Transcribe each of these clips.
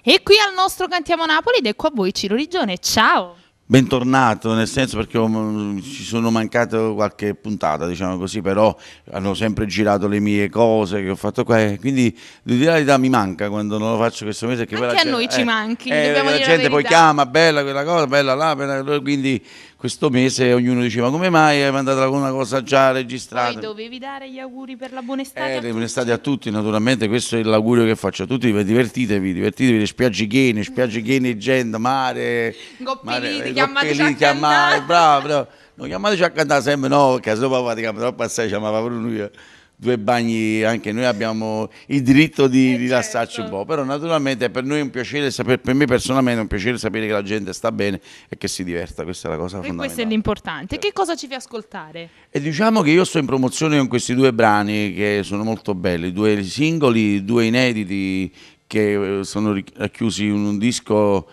E qui al nostro Cantiamo Napoli ed ecco a voi Ciro Rigione, ciao! Bentornato, nel senso perché ci sono mancato qualche puntata, diciamo così, però hanno sempre girato le mie cose che ho fatto qua, quindi devo dire la verità, mi manca quando non lo faccio questo mese. Che anche a noi ci manchi, dobbiamo la dire gente la poi verità. chiama, bella quella cosa, bella là, bella, quindi questo mese ognuno diceva come mai hai mandato una cosa già registrata. Poi dovevi dare gli auguri per la buona estate a Buona tutti. estate a tutti, naturalmente questo è l'augurio che faccio a tutti, divertitevi, le spiagge piene, gente, mare, Goppeliti, chiamate, bravo, non chiamateci a cantare sempre, no, perché se no faticamo troppo assai, chiamava pure noi, 2 bagni, anche noi abbiamo il diritto di rilassarci certo. un po', però naturalmente per noi è un piacere sapere, per me personalmente è un piacere sapere che la gente sta bene e che si diverta, questa è la cosa fondamentale. E questo è l'importante. Che cosa ci fai ascoltare? E diciamo che io sto in promozione con questi 2 brani che sono molto belli, 2 singoli, 2 inediti che sono racchiusi in un disco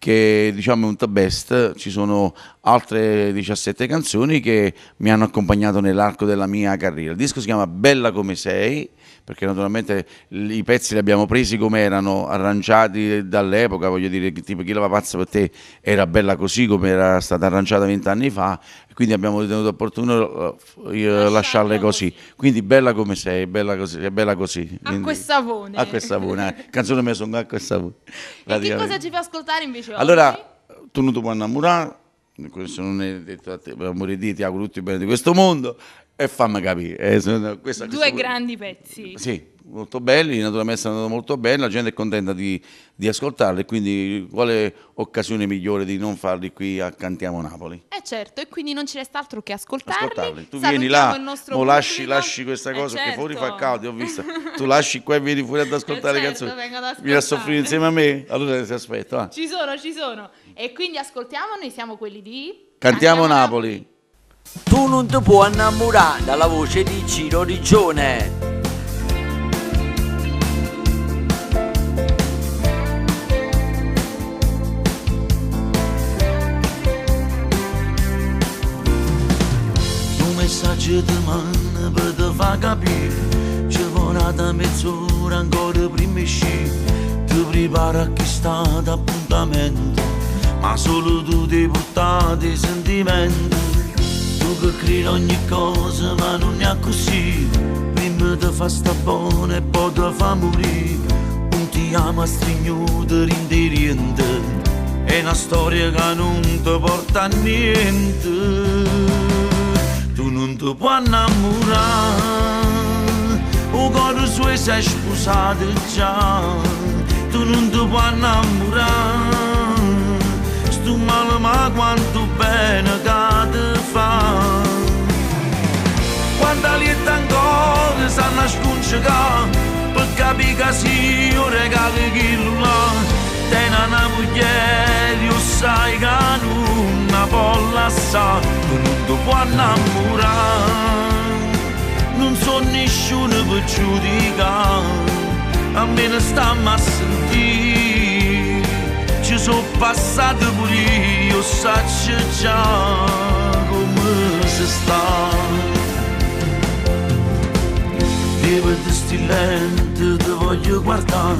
che diciamo è un the best. Ci sono altre 17 canzoni che mi hanno accompagnato nell'arco della mia carriera. Il disco si chiama Bella come sei, perché naturalmente i pezzi li abbiamo presi come erano arrangiati dall'epoca, voglio dire, tipo Chi la va pazza per te era bella così come era stata arrangiata 20 anni fa, e quindi abbiamo ritenuto opportuno lasciarle così. Quindi Bella come sei, bella così, è bella così. Acqua e sapone. Acqua e sapone, canzone mia sono acqua e sapone. E che cosa ci fai ascoltare invece oggi? Allora, tu non ti puoi innamorare, questo non è detto a te, per amore di Dio, ti auguro tutto il bene di questo mondo e fammi capire. 2 grandi pezzi. Sì, molto belli, naturalmente sono andati molto bene, la gente è contenta di ascoltarli, quindi quale occasione migliore di non farli qui a Cantiamo Napoli? Certo, e quindi non ci resta altro che ascoltarli. Tu Salutiamo vieni là, il nostro mo lasci pubblico. questa cosa, certo. che fuori fa caldo, ho visto. Tu lasci qua e vieni fuori ad ascoltare le certo, canzoni. vengo ad ascoltare. Vieni a soffrire insieme a me? Allora ti aspetto. Va. Ci sono. E quindi ascoltiamo, noi siamo quelli di... Cantiamo Napoli. Tu non ti puoi innamorare dalla voce di Ciro Rigione. Un messaggio di mano per te fa capire, ci vorrà da mezz'ora ancora prima uscire, ti prepara a chi sta d'appuntamento, ma solo tu ti portare dei sentimenti. Tu che credi ogni cosa ma non è così, prima ti fa sta buona e poi ti fa morire, un ti ama stringnuto rinteriente, è una storia che non ti porta a niente. Tu non ti puoi innamorare, o cuore suo sei sposato già, tu non ti puoi innamorare, sto male ma quanto bene che ti fa. Quanta lieta ancora stanno a sconcerare, per capire che sì, io regalo quello là, te una moglie, io sai che non la può lasciare, tu non ti puoi innamorare, non so nessuno per giudicare, almeno stiamo a sentire, ci sono passati pure io, saccio già come si sta. Levati stilente, ti voglio guardare,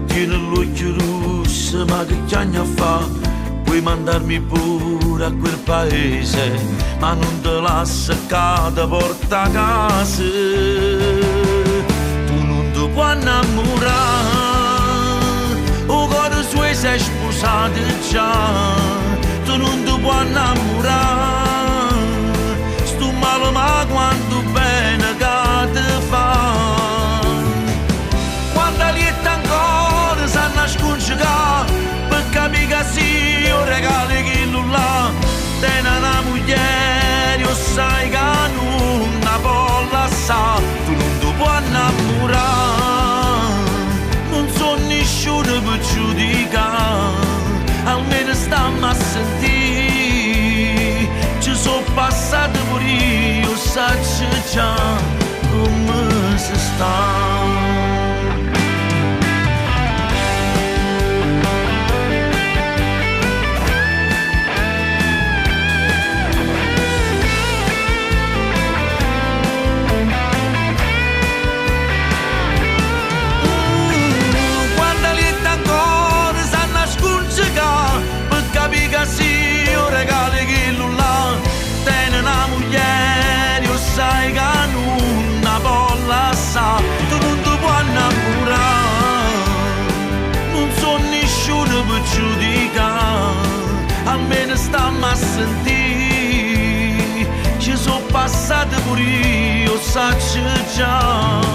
tieni l'occhio rosso, ma che chiagna fa? Puoi mandarmi pure a quel paese, ma non te lascia che ti porta a casa. Tu non ti puoi innamorare, o cuore suo sei sposato già, tu non ti puoi innamorare, sto male ma quanto bene che ti fa. Quanta lieta ancora stanno a sconcerare, per capire che sì, io regalo quello là, te una moglie, io sai che non la può lasciare, tu non ti puoi innamorare, non so nessuno per giudicare, almeno stiamo a sentire, ci sono passati pure io, saccio già come si sta. Quanta lieta ancora passate pure io, saccio già.